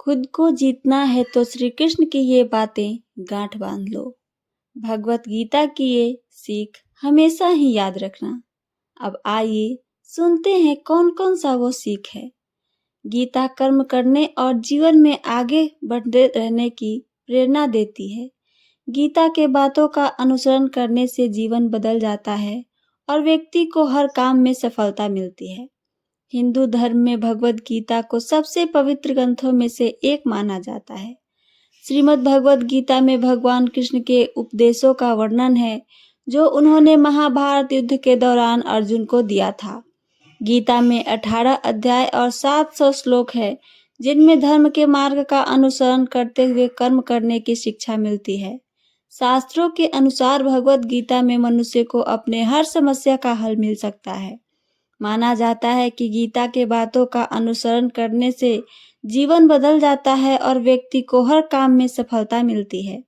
खुद को जीतना है तो श्री कृष्ण की ये बातें गांठ बांध लो। भगवत गीता की ये सीख हमेशा ही याद रखना। अब आइए सुनते हैं कौन कौन सा वो सीख है। गीता कर्म करने और जीवन में आगे बढ़ते रहने की प्रेरणा देती है। गीता के बातों का अनुसरण करने से जीवन बदल जाता है और व्यक्ति को हर काम में सफलता मिलती है। हिंदू धर्म में भगवत गीता को सबसे पवित्र ग्रंथों में से एक माना जाता है। श्रीमद् भगवत गीता में भगवान कृष्ण के उपदेशों का वर्णन है जो उन्होंने महाभारत युद्ध के दौरान अर्जुन को दिया था। गीता में 18 अध्याय और 700 श्लोक है जिनमें धर्म के मार्ग का अनुसरण करते हुए कर्म करने की शिक्षा मिलती है। शास्त्रों के अनुसार भगवत गीता में मनुष्य को अपने हर समस्या का हल मिल सकता है। माना जाता है कि गीता के बातों का अनुसरण करने से जीवन बदल जाता है और व्यक्ति को हर काम में सफलता मिलती है।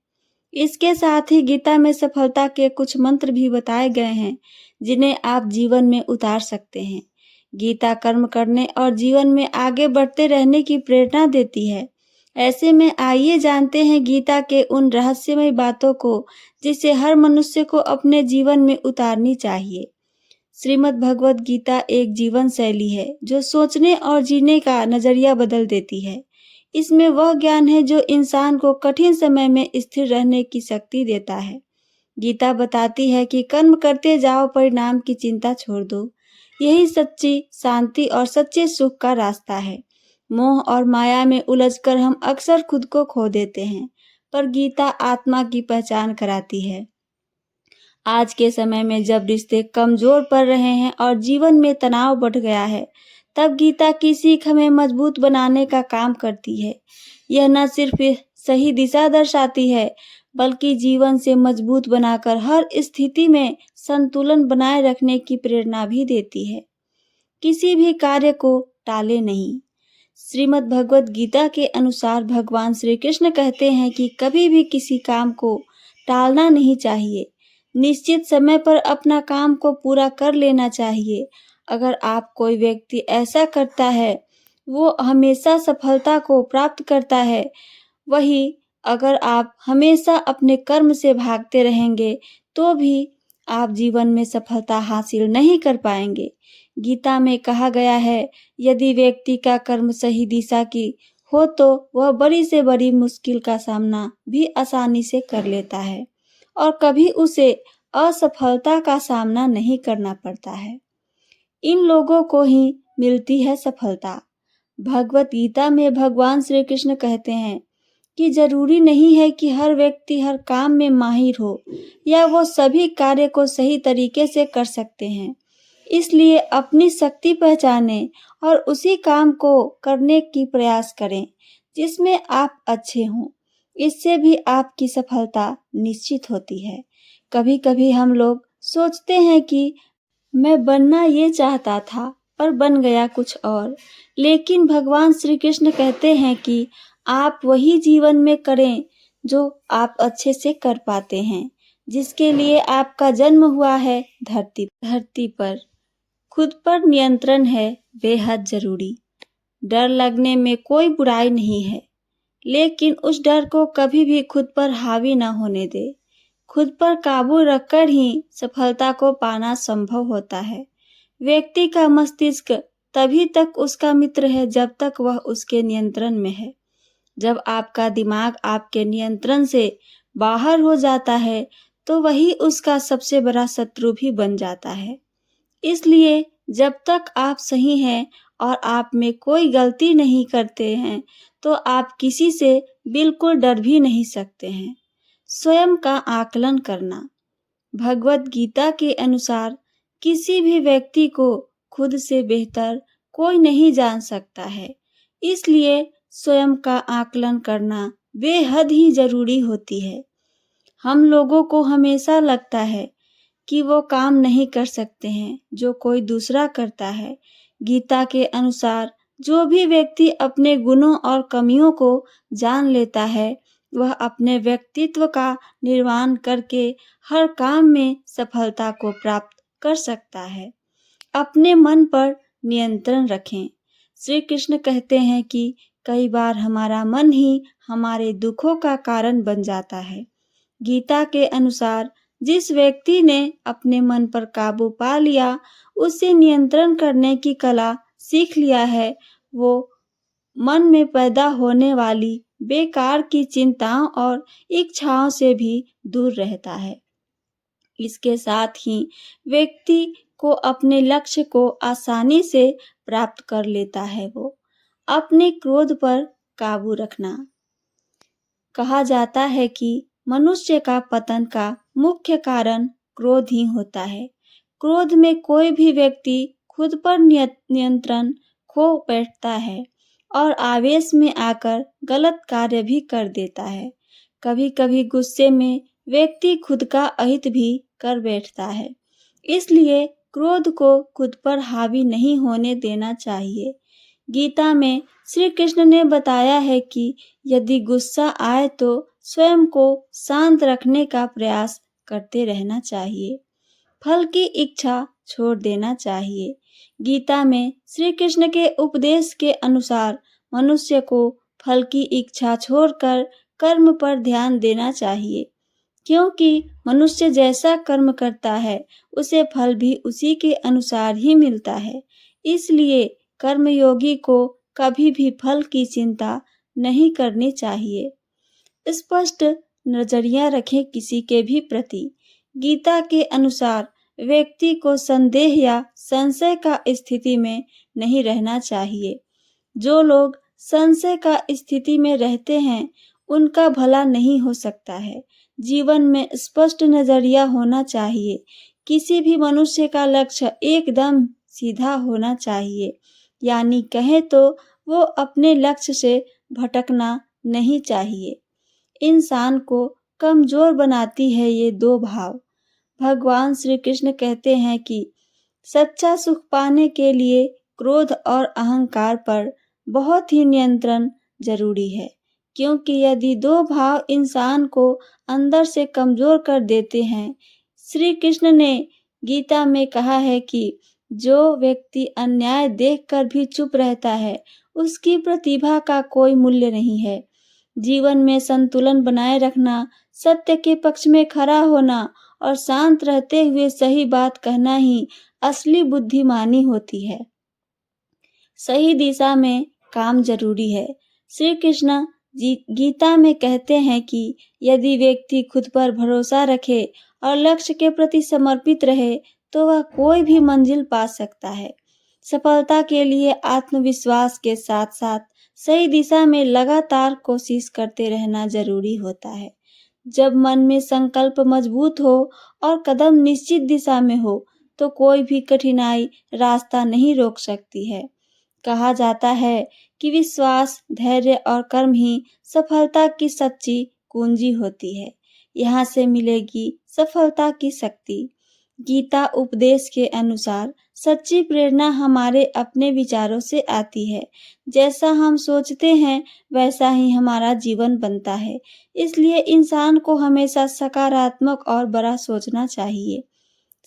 इसके साथ ही गीता में सफलता के कुछ मंत्र भी बताए गए हैं जिन्हें आप जीवन में उतार सकते हैं। गीता कर्म करने और जीवन में आगे बढ़ते रहने की प्रेरणा देती है। ऐसे में आइए जानते हैं गीता के उन रहस्यमय बातों को जिसे हर मनुष्य को अपने जीवन में उतारनी चाहिए। श्रीमद् भगवत गीता एक जीवन शैली है जो सोचने और जीने का नजरिया बदल देती है। इसमें वह ज्ञान है जो इंसान को कठिन समय में स्थिर रहने की शक्ति देता है। गीता बताती है कि कर्म करते जाओ, परिणाम की चिंता छोड़ दो। यही सच्ची शांति और सच्चे सुख का रास्ता है। मोह और माया में उलझकर हम अक्सर खुद को खो देते हैं, पर गीता आत्मा की पहचान कराती है। आज के समय में जब रिश्ते कमजोर पड़ रहे हैं और जीवन में तनाव बढ़ गया है, तब गीता की सीख हमें मजबूत बनाने का काम करती है। यह न सिर्फ सही दिशा दर्शाती है, बल्कि जीवन से मजबूत बनाकर हर स्थिति में संतुलन बनाए रखने की प्रेरणा भी देती है। किसी भी कार्य को टाले नहीं। श्रीमद् भगवत गीता के अनुसार भगवान श्री कृष्ण कहते हैं कि कभी भी किसी काम को टालना नहीं चाहिए। निश्चित समय पर अपना काम को पूरा कर लेना चाहिए। अगर आप कोई व्यक्ति ऐसा करता है, वो हमेशा सफलता को प्राप्त करता है। वही अगर आप हमेशा अपने कर्म से भागते रहेंगे, तो भी आप जीवन में सफलता हासिल नहीं कर पाएंगे। गीता में कहा गया है, यदि व्यक्ति का कर्म सही दिशा की हो तो वह बड़ी से बड़ी मुश्किल का सामना भी आसानी से कर लेता है और कभी उसे असफलता का सामना नहीं करना पड़ता है। इन लोगों को ही मिलती है सफलता। भगवत गीता में भगवान श्री कृष्ण कहते हैं कि जरूरी नहीं है कि हर व्यक्ति हर काम में माहिर हो या वो सभी कार्य को सही तरीके से कर सकते हैं। इसलिए अपनी शक्ति पहचानें और उसी काम को करने की प्रयास करें जिसमें आप अच्छे हों। इससे भी आपकी सफलता निश्चित होती है। कभी कभी हम लोग सोचते हैं कि मैं बनना ये चाहता था पर बन गया कुछ और, लेकिन भगवान श्री कृष्ण कहते हैं कि आप वही जीवन में करें जो आप अच्छे से कर पाते हैं, जिसके लिए आपका जन्म हुआ है। धरती पर खुद पर नियंत्रण है बेहद जरूरी। डर लगने में कोई बुराई नहीं है, लेकिन उस डर को कभी भी खुद पर हावी न होने दे। खुद पर काबू रखकर ही सफलता को पाना संभव होता है। व्यक्ति का मस्तिष्क तभी तक उसका मित्र है जब तक वह उसके नियंत्रण में है। जब आपका दिमाग आपके नियंत्रण से बाहर हो जाता है तो वही उसका सबसे बड़ा शत्रु भी बन जाता है। इसलिए जब तक आप सही हैं और आप में कोई गलती नहीं करते हैं, तो आप किसी से बिल्कुल डर भी नहीं सकते हैं। स्वयं का आकलन करना। भगवत गीता के अनुसार किसी भी व्यक्ति को खुद से बेहतर कोई नहीं जान सकता है। इसलिए स्वयं का आकलन करना बेहद ही जरूरी होती है। हम लोगों को हमेशा लगता है कि वो काम नहीं कर सकते हैं जो कोई दूसरा करता है। गीता के अनुसार जो भी व्यक्ति अपने गुणों और कमियों को जान लेता है, वह अपने व्यक्तित्व का निर्माण करके हर काम में सफलता को प्राप्त कर सकता है। अपने मन पर नियंत्रण रखें। श्री कृष्ण कहते हैं कि कई बार हमारा मन ही हमारे दुखों का कारण बन जाता है। गीता के अनुसार जिस व्यक्ति ने अपने मन पर काबू पा लिया, उसे नियंत्रण करने की कला सीख लिया है, वो मन में पैदा होने वाली बेकार की चिंताओं और इच्छाओं से भी दूर रहता है। इसके साथ ही व्यक्ति को अपने लक्ष्य को आसानी से प्राप्त कर लेता है। वो अपने क्रोध पर काबू रखना। कहा जाता है कि मनुष्य का पतन का मुख्य कारण क्रोध ही होता है। क्रोध में कोई भी व्यक्ति खुद पर नियंत्रण खो बैठता है और आवेश में आकर गलत कार्य भी कर देता है। कभी-कभी गुस्से में व्यक्ति खुद का अहित भी कर बैठता है। इसलिए क्रोध को खुद पर हावी नहीं होने देना चाहिए। गीता में श्री कृष्ण ने बताया है कि यदि गुस्सा आए तो स्वयं को शांत रखने का प्रयास करते रहना चाहिए। फल की इच्छा छोड़ देना चाहिए। गीता में श्री कृष्ण के उपदेश के अनुसार मनुष्य को फल की इच्छा छोड़कर कर्म पर ध्यान देना चाहिए, क्योंकि मनुष्य जैसा कर्म करता है उसे फल भी उसी के अनुसार ही मिलता है। इसलिए कर्मयोगी को कभी भी फल की चिंता नहीं करनी चाहिए। स्पष्ट नजरिया रखें किसी के भी प्रति। गीता के अनुसार व्यक्ति को संदेह या संशय का स्थिति में नहीं रहना चाहिए। जो लोग संशय का स्थिति में रहते हैं, उनका भला नहीं हो सकता है। जीवन में स्पष्ट नजरिया होना चाहिए। किसी भी मनुष्य का लक्ष्य एकदम सीधा होना चाहिए, यानी कहें तो वो अपने लक्ष्य से भटकना नहीं चाहिए। इंसान को कमजोर बनाती है ये दो भाव। भगवान श्री कृष्ण कहते हैं कि सच्चा सुख पाने के लिए क्रोध और अहंकार पर बहुत ही नियंत्रण जरूरी है, क्योंकि यदि दो भाव इंसान को अंदर से कमजोर कर देते हैं। श्री कृष्ण ने गीता में कहा है कि जो व्यक्ति अन्याय देखकर भी चुप रहता है, उसकी प्रतिभा का कोई मूल्य नहीं है। जीवन में संतुलन बनाए रखना, सत्य के पक्ष में खड़ा होना और शांत रहते हुए सही बात कहना ही असली बुद्धिमानी होती है। सही दिशा में काम जरूरी है। श्री कृष्ण गीता में कहते हैं कि यदि व्यक्ति खुद पर भरोसा रखे और लक्ष्य के प्रति समर्पित रहे, तो वह कोई भी मंजिल पा सकता है। सफलता के लिए आत्मविश्वास के साथ साथ सही दिशा में लगातार कोशिश करते रहना जरूरी होता है। जब मन में संकल्प मजबूत हो और कदम निश्चित दिशा में हो, तो कोई भी कठिनाई रास्ता नहीं रोक सकती है। कहा जाता है कि विश्वास, धैर्य और कर्म ही सफलता की सच्ची कुंजी होती है। यहाँ से मिलेगी सफलता की शक्ति। गीता उपदेश के अनुसार सच्ची प्रेरणा हमारे अपने विचारों से आती है। जैसा हम सोचते हैं वैसा ही हमारा जीवन बनता है। इसलिए इंसान को हमेशा सकारात्मक और बड़ा सोचना चाहिए।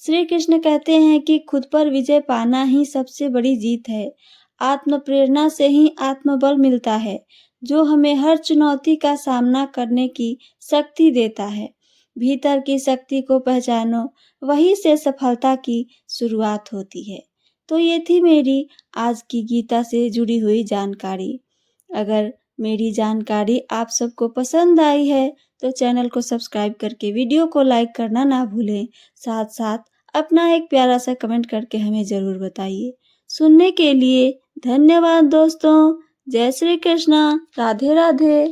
श्री कृष्ण कहते हैं कि खुद पर विजय पाना ही सबसे बड़ी जीत है। आत्म प्रेरणा से ही आत्मबल मिलता है, जो हमें हर चुनौती का सामना करने की शक्ति देता है। भीतर की शक्ति को पहचानो, वहीं से सफलता की शुरुआत होती है। तो ये थी मेरी आज की गीता से जुड़ी हुई जानकारी। अगर मेरी जानकारी आप सबको पसंद आई है तो चैनल को सब्सक्राइब करके वीडियो को लाइक करना ना भूलें। साथ साथ अपना एक प्यारा सा कमेंट करके हमें ज़रूर बताइए। सुनने के लिए धन्यवाद दोस्तों। जय श्री कृष्णा। राधे राधे।